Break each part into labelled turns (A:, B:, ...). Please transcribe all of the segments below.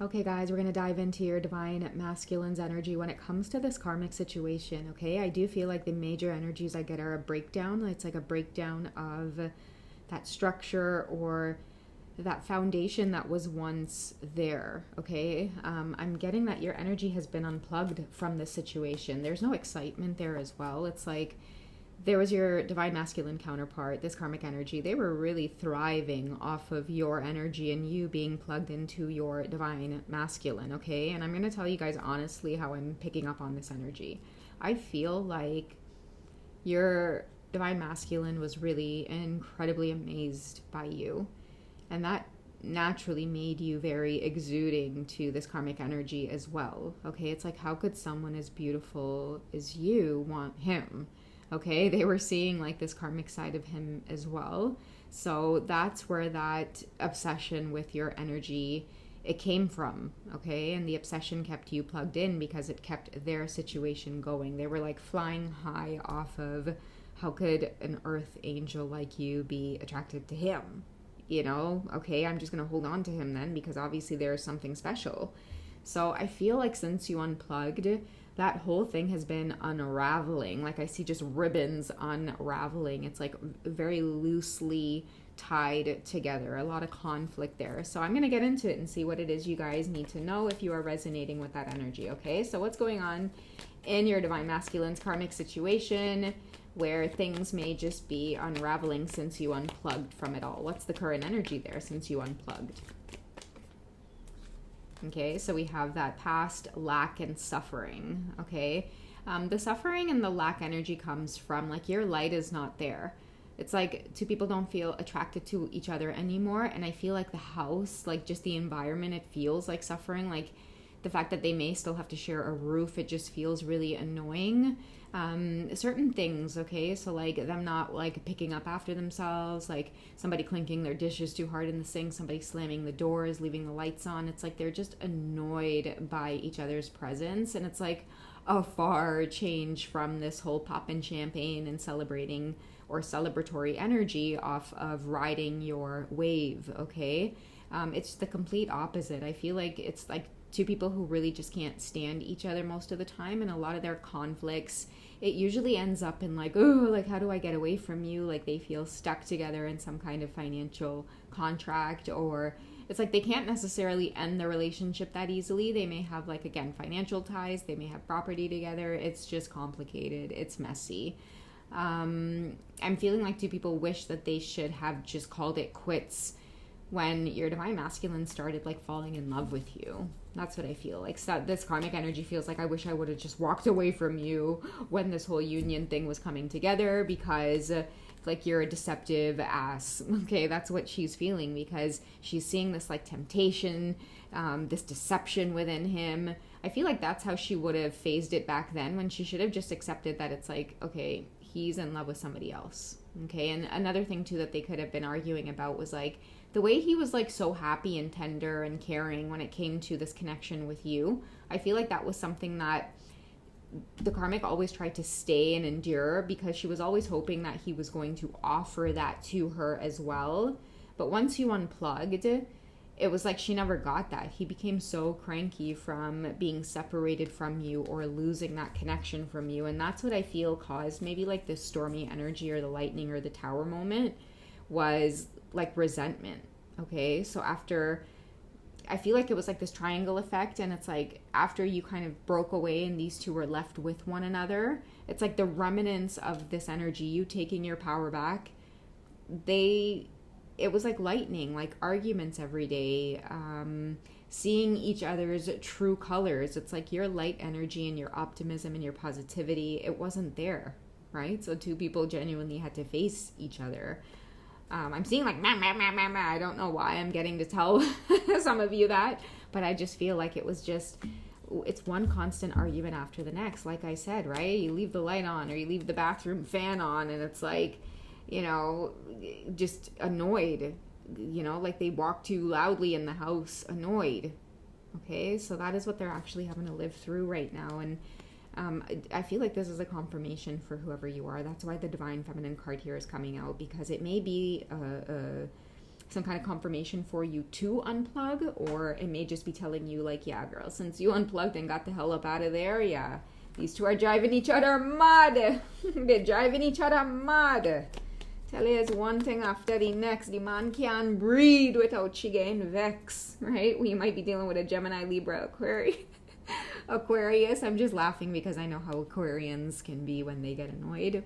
A: Okay, guys, we're going to dive into your divine masculine's energy when it comes to this karmic situation. Okay, I do feel like the major energies I get are a breakdown. It's like a breakdown of that structure or that foundation that was once there. Okay, I'm getting that your energy has been unplugged from this situation. There's no excitement there as well. It's like there was your divine masculine counterpart, this karmic energy. They were really thriving off of your energy and you being plugged into your divine masculine, okay? And I'm going to tell you guys honestly how I'm picking up on this energy. I feel like your divine masculine was really incredibly amazed by you, and that naturally made you very exuding to this karmic energy as well, okay? It's like, how could someone as beautiful as you want him? Okay, they were seeing like this karmic side of him as well. So that's where that obsession with your energy, it came from, okay? And the obsession kept you plugged in because it kept their situation going. They were like flying high off of, how could an earth angel like you be attracted to him? You know, okay, I'm just going to hold on to him then because obviously there's something special. So I feel like since you unplugged, that whole thing has been unraveling. Like I see just ribbons unraveling. It's like very loosely tied together. A lot of conflict there. So I'm going to get into it and see what it is you guys need to know if you are resonating with that energy, okay? So what's going on in your divine masculine's karmic situation where things may just be unraveling since you unplugged from it all? What's the current energy there since you unplugged? Okay, so we have that past lack and suffering, okay? The suffering and the lack energy comes from like your light is not there. It's like two people don't feel attracted to each other anymore. And I feel like the house, like just the environment, it feels like suffering. Like the fact that they may still have to share a roof, it just feels really annoying. Certain things, okay, so like them not like picking up after themselves, like somebody clinking their dishes too hard in the sink, somebody slamming the doors, leaving the lights on. It's like they're just annoyed by each other's presence, and it's like a far change from this whole poppin' champagne and celebrating or celebratory energy off of riding your wave, okay? It's the complete opposite. I feel like it's like two people who really just can't stand each other most of the time, and a lot of their conflicts, it usually ends up in like, oh, like how do I get away from you? Like they feel stuck together in some kind of financial contract, or it's like they can't necessarily end the relationship that easily. They may have like, again, financial ties, they may have property together. It's just complicated, it's messy. I'm feeling like two people wish that they should have just called it quits when your divine masculine started like falling in love with you. That's what I feel like. So this karmic energy feels like, I wish I would have just walked away from you when this whole union thing was coming together, because like you're a deceptive ass. Okay, that's what she's feeling, because she's seeing this like temptation, this deception within him. I feel like that's how she would have phased it back then, when she should have just accepted that it's like, okay, he's in love with somebody else. Okay, and another thing too that they could have been arguing about was like the way he was like so happy and tender and caring when it came to this connection with you. I feel like that was something that the karmic always tried to stay and endure, because she was always hoping that he was going to offer that to her as well. But once you unplugged, it was like she never got that. He became so cranky from being separated from you or losing that connection from you. And that's what I feel caused maybe like this stormy energy or the lightning or the tower moment, was like resentment. Okay, so after, I feel like it was like this triangle effect, and it's like after you kind of broke away and these two were left with one another, it's like the remnants of this energy, you taking your power back, it was like lightning, like arguments every day, seeing each other's true colors. It's like your light energy and your optimism and your positivity, it wasn't there, right? So two people genuinely had to face each other. I'm seeing like, meh, meh, meh, meh, meh. I don't know why I'm getting to tell some of you that, but I just feel like it was just, it's one constant argument after the next. Like I said, right? You leave the light on or you leave the bathroom fan on, and it's like, you know, just annoyed, you know, like they walk too loudly in the house, annoyed. Okay, so that is what they're actually having to live through right now. And I feel like this is a confirmation for whoever you are. That's why the Divine Feminine card here is coming out, because it may be some kind of confirmation for you to unplug, or it may just be telling you like, yeah, girl, since you unplugged and got the hell up out of there, yeah, these two are driving each other mad. They're driving each other mad. Tell you, it's one thing after the next. The man can't breathe without she getting vex, right? We might be dealing with a Gemini, Libra, Aquarius. I'm just laughing because I know how Aquarians can be when they get annoyed.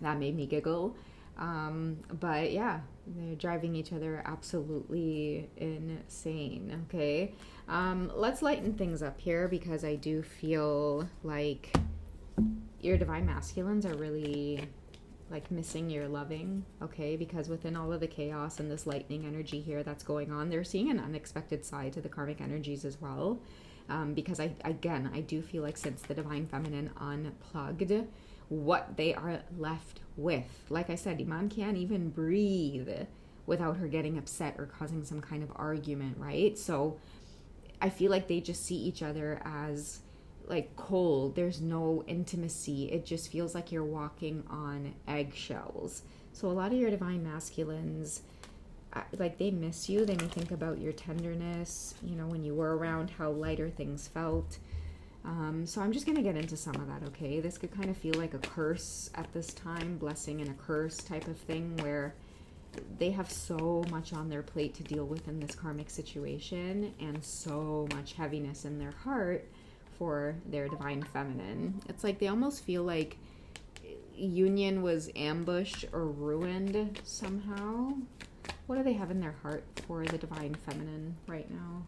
A: That made me giggle. But yeah, they're driving each other absolutely insane, okay? Let's lighten things up here, because I do feel like your divine masculines are really like missing your loving, okay? Because within all of the chaos and this lightning energy here that's going on, they're seeing an unexpected side to the karmic energies as well. Because I do feel like since the divine feminine unplugged, what they are left with, like I said, the man can't even breathe without her getting upset or causing some kind of argument, right? So I feel like they just see each other as like cold. There's no intimacy. It just feels like you're walking on eggshells. So a lot of your divine masculines, like, they miss you. They may think about your tenderness, you know, when you were around, how lighter things felt. So I'm just going to get into some of that, okay? This could kind of feel like a curse at this time, blessing and a curse type of thing, where they have so much on their plate to deal with in this karmic situation, and so much heaviness in their heart for their divine feminine. It's like they almost feel like union was ambushed or ruined somehow. What do they have in their heart for the divine feminine right now?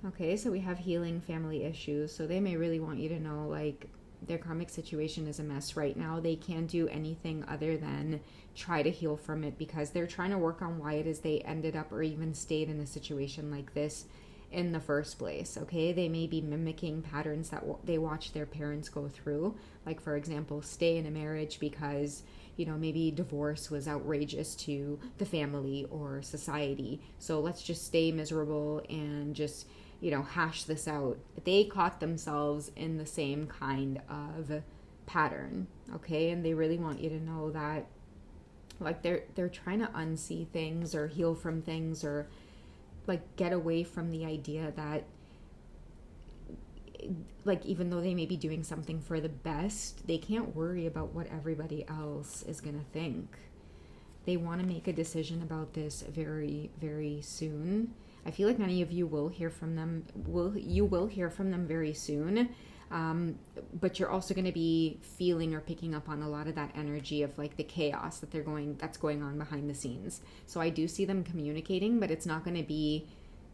A: Okay, so we have healing family issues. So they may really want you to know, like, their karmic situation is a mess right now. They can't do anything other than try to heal from it, because they're trying to work on why it is they ended up or even stayed in a situation like this in the first place, okay? They may be mimicking patterns that they watch their parents go through. Like, for example, stay in a marriage because, you know, maybe divorce was outrageous to the family or society. So let's just stay miserable and just, you know, hash this out. They caught themselves in the same kind of pattern, okay? And they really want you to know that, like, they're trying to unsee things or heal from things, or like get away from the idea that, like, even though they may be doing something for the best, they can't worry about what everybody else is gonna think. They want to make a decision about this very, very soon. I feel like many of you will hear from them. You will hear from them very soon. But you're also going to be feeling or picking up on a lot of that energy of like the chaos that's going on behind the scenes. So I do see them communicating, but it's not going to be,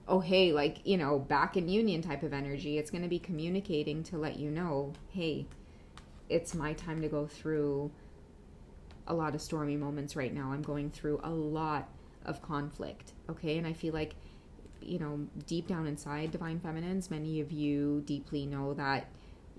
A: oh, hey, like, you know, back in union type of energy. It's going to be communicating to let you know, hey, it's my time to go through a lot of stormy moments right now. I'm going through a lot of conflict, okay? And I feel like, you know, deep down inside, divine feminines, many of you deeply know that,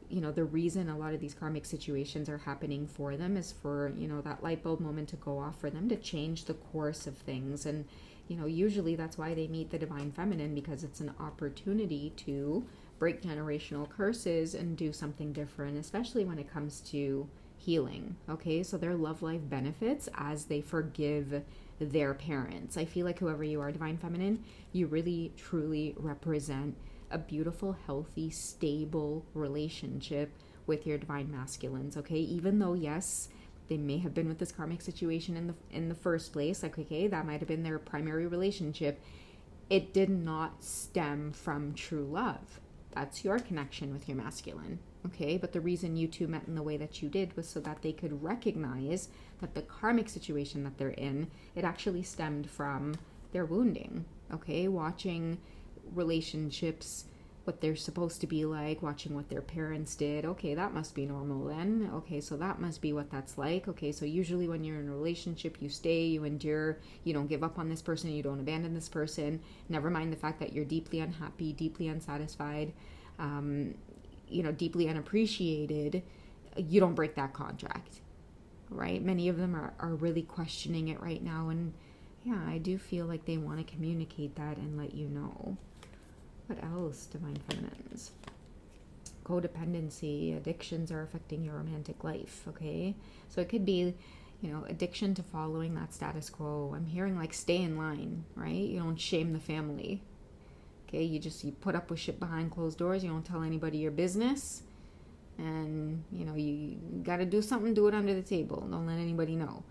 A: you know, the reason a lot of these karmic situations are happening for them is for, you know, that light bulb moment to go off, for them to change the course of things. And, you know, usually that's why they meet the divine feminine, because it's an opportunity to break generational curses and do something different, especially when it comes to healing, okay? So their love life benefits as they forgive their parents. I feel like whoever you are, divine feminine, you really truly represent a beautiful, healthy, stable relationship with your divine masculines, okay? Even though, yes, they may have been with this karmic situation in the first place, like, okay, that might have been their primary relationship, it did not stem from true love. That's your connection with your masculine, okay? But the reason you two met in the way that you did was so that they could recognize that the karmic situation that they're in, it actually stemmed from their wounding, okay? Watching relationships, what they're supposed to be like, watching what their parents did. Okay, that must be normal then. Okay, so that must be what that's like. Okay, so usually when you're in a relationship, you stay, you endure, you don't give up on this person, you don't abandon this person. Never mind the fact that you're deeply unhappy, deeply unsatisfied, you know, deeply unappreciated. You don't break that contract, right? Many of them are really questioning it right now. And yeah, I do feel like they want to communicate that and let you know. What else, divine feminines? Codependency, addictions are affecting your romantic life, okay? So it could be, addiction to following that status quo. I'm hearing like stay in line, right? You don't shame the family. Okay, you put up with shit behind closed doors. You don't tell anybody your business. And, you got to do something, do it under the table. Don't let anybody know.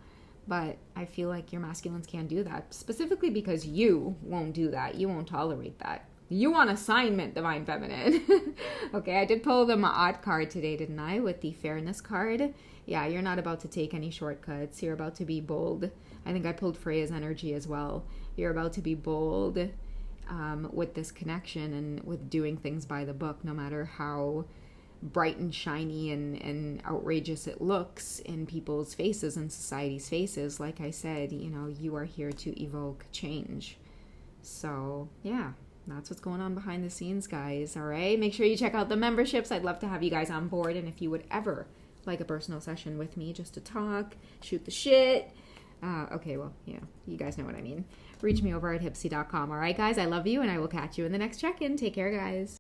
A: But I feel like your masculines can't do that, specifically because you won't do that. You won't tolerate that. You want assignment, Divine Feminine. Okay, I did pull the Ma'at card today, didn't I? With the Fairness card. Yeah, you're not about to take any shortcuts. You're about to be bold. I think I pulled Freya's energy as well. You're about to be bold with this connection and with doing things by the book, no matter how bright and shiny and outrageous it looks in people's faces and society's faces. Like I said, you are here to evoke change. So, yeah. That's what's going on behind the scenes, guys. All right. Make sure you check out the memberships. I'd love to have you guys on board. And if you would ever like a personal session with me just to talk, shoot the shit. Okay, well, you guys know what I mean. Reach me over at hipsy.com. All right, guys. I love you, and I will catch you in the next check-in. Take care, guys.